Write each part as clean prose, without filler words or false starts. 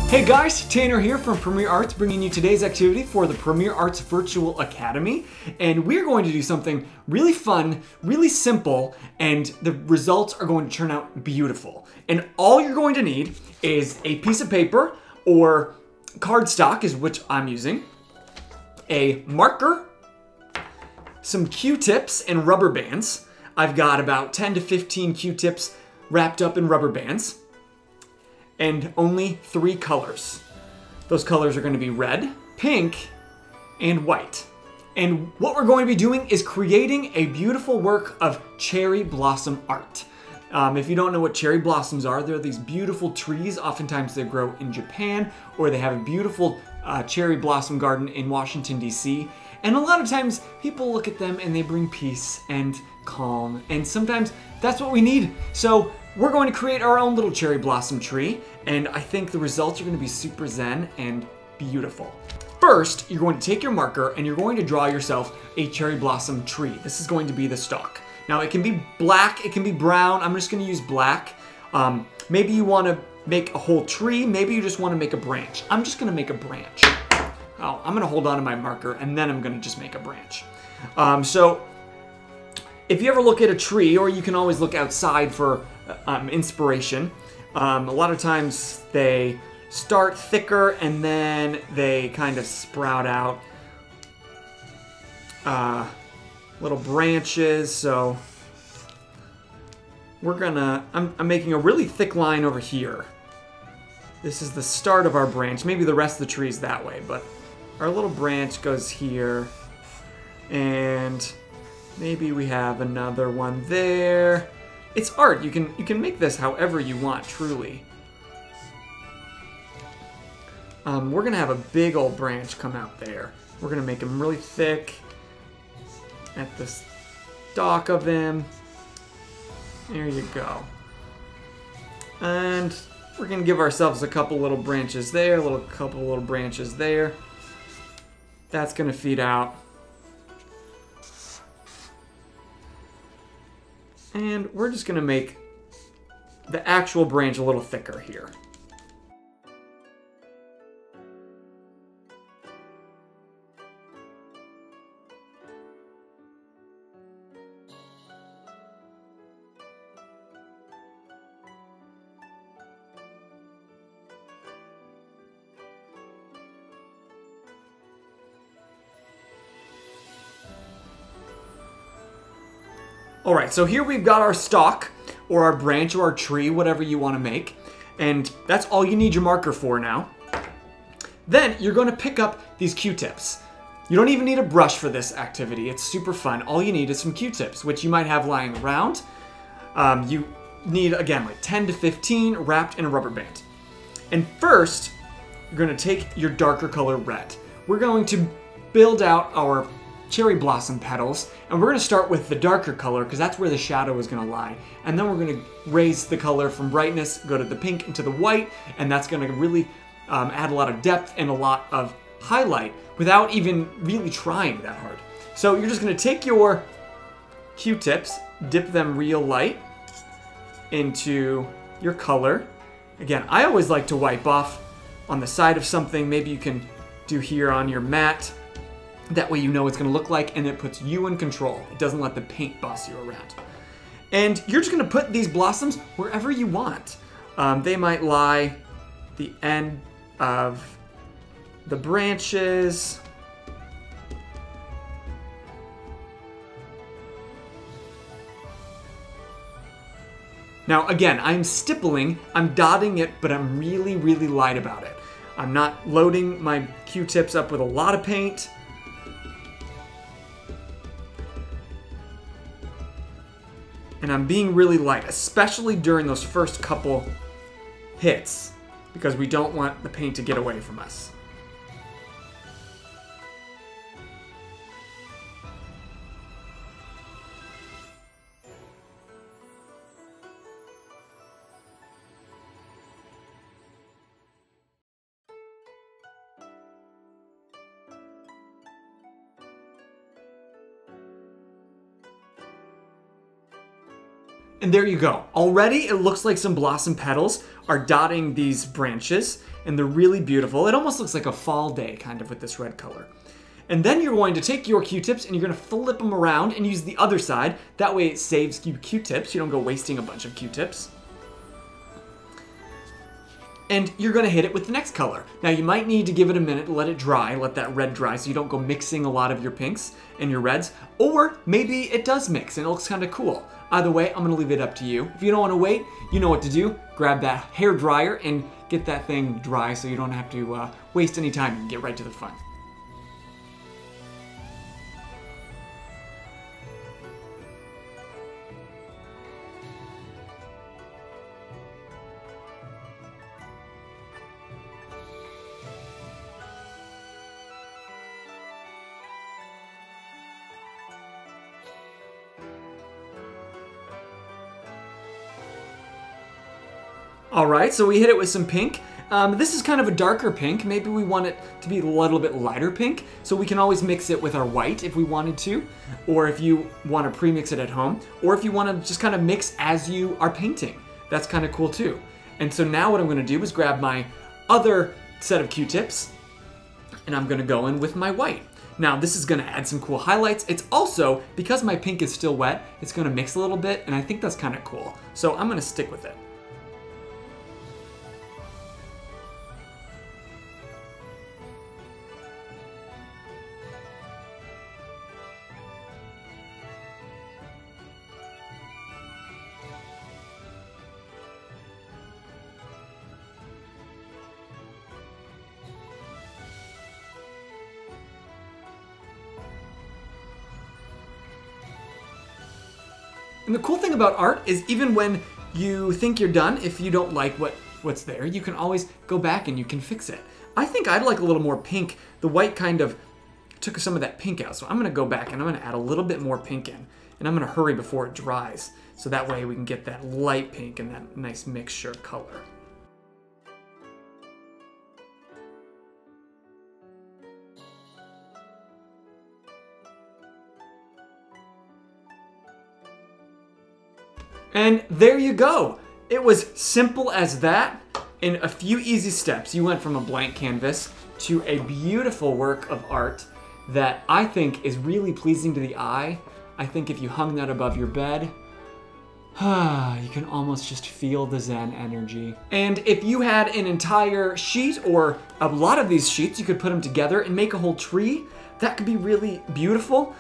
Hey guys, Tanner here from Premier Arts, bringing you today's activity for the Premier Arts Virtual Academy. And we're going to do something really fun, really simple, and the results are going to turn out beautiful. And all you're going to need is a piece of paper, or cardstock is which I'm using, a marker, some Q-tips and rubber bands. I've got about 10 to 15 Q-tips wrapped up in rubber bands. And only 3 colors. Those colors are going to be red, pink, and white. And what we're going to be doing is creating a beautiful work of cherry blossom art. If you don't know what cherry blossoms are, they're these beautiful trees. Oftentimes they grow in Japan, or they have a beautiful cherry blossom garden in Washington, D.C. And a lot of times people look at them and they bring peace and calm. And sometimes that's what we need. So we're going to create our own little cherry blossom tree, and I think the results are going to be super zen and beautiful. First, you're going to take your marker and you're going to draw yourself a cherry blossom tree. This is going to be the stalk. Now it can be black, it can be brown. I'm just going to use black. Maybe you want to make a whole tree, maybe you just want to make a branch. I'm just going to make a branch. Oh, I'm going to hold on to my marker and then I'm going to just make a branch. So if you ever look at a tree, or you can always look outside for inspiration, a lot of times they start thicker and then they kind of sprout out little branches. So we're gonna, I'm making a really thick line over here. This is the start of our branch. Maybe the rest of the tree is that way, but our little branch goes here, and maybe we have another one there. It's art. You can make this however you want, truly. We're gonna have a big old branch come out there. We're gonna make him really thick at the stalk of him. There you go. And we're gonna give ourselves a couple little branches there, couple little branches there. That's gonna feed out. And we're just gonna make the actual branch a little thicker here. Alright, so here we've got our stalk, or our branch, or our tree, whatever you want to make. And that's all you need your marker for now. Then you're going to pick up these Q-tips. You don't even need a brush for this activity. It's super fun. All you need is some Q-tips, which you might have lying around. You need, again, like 10 to 15 wrapped in a rubber band. And first, you're going to take your darker color red. We're going to build out our cherry blossom petals, and we're going to start with the darker color because that's where the shadow is going to lie, and then we're going to raise the color from brightness, go to the pink into the white, and that's going to really add a lot of depth and a lot of highlight without even really trying that hard. So you're just going to take your Q-tips, dip them real light into your color. Again, I always like to wipe off on the side of something. Maybe you can do here on your mat. That way you know what it's going to look like, and it puts you in control. It doesn't let the paint boss you around. And you're just going to put these blossoms wherever you want. They might lie the end of the branches. Now again, I'm stippling, I'm dotting it, but I'm really, really light about it. I'm not loading my Q-tips up with a lot of paint. And I'm being really light, especially during those first couple hits, because we don't want the paint to get away from us. And there you go. Already it looks like some blossom petals are dotting these branches. and they're really beautiful. It almost looks like a fall day kind of with this red color. And then you're going to take your Q-tips and you're going to flip them around and use the other side. That way it saves you Q-tips. You don't go wasting a bunch of Q-tips. And you're going to hit it with the next color. Now you might need to give it a minute to let it dry, let that red dry so you don't go mixing a lot of your pinks and your reds. Or maybe it does mix and it looks kind of cool. Either way, I'm going to leave it up to you. If you don't want to wait, you know what to do. Grab that hair dryer and get that thing dry so you don't have to waste any time and get right to the fun. All right, so we hit it with some pink. This is kind of a darker pink. Maybe we want it to be a little bit lighter pink, so we can always mix it with our white if we wanted to, or if you want to pre-mix it at home, or if you want to just kind of mix as you are painting. That's kind of cool too. And so now what I'm going to do is grab my other set of Q-tips, and I'm going to go in with my white. Now this is going to add some cool highlights. It's also, because my pink is still wet, it's going to mix a little bit, and I think that's kind of cool. So I'm going to stick with it. And the cool thing about art is even when you think you're done, if you don't like what's there, you can always go back and you can fix it. I think I'd like a little more pink. The white kind of took some of that pink out, so I'm gonna go back and I'm gonna add a little bit more pink in. And I'm gonna hurry before it dries, so that way we can get that light pink and that nice mixture of color. And there you go. It was simple as that. In a few easy steps, you went from a blank canvas to a beautiful work of art that I think is really pleasing to the eye. I think if you hung that above your bed, you can almost just feel the Zen energy. And if you had an entire sheet or a lot of these sheets, you could put them together and make a whole tree. That could be really beautiful.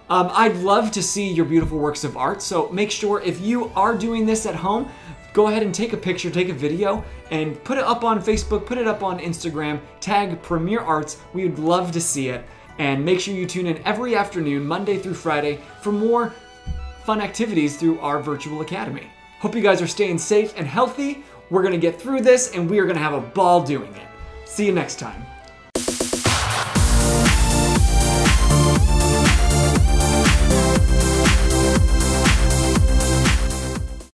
I'd love to see your beautiful works of art, so make sure if you are doing this at home, go ahead and take a picture, take a video, and put it up on Facebook, put it up on Instagram, tag Premier Arts. We would love to see it. And make sure you tune in every afternoon, Monday through Friday, for more fun activities through our virtual academy. Hope you guys are staying safe and healthy. We're gonna get through this, and we are gonna have a ball doing it. See you next time.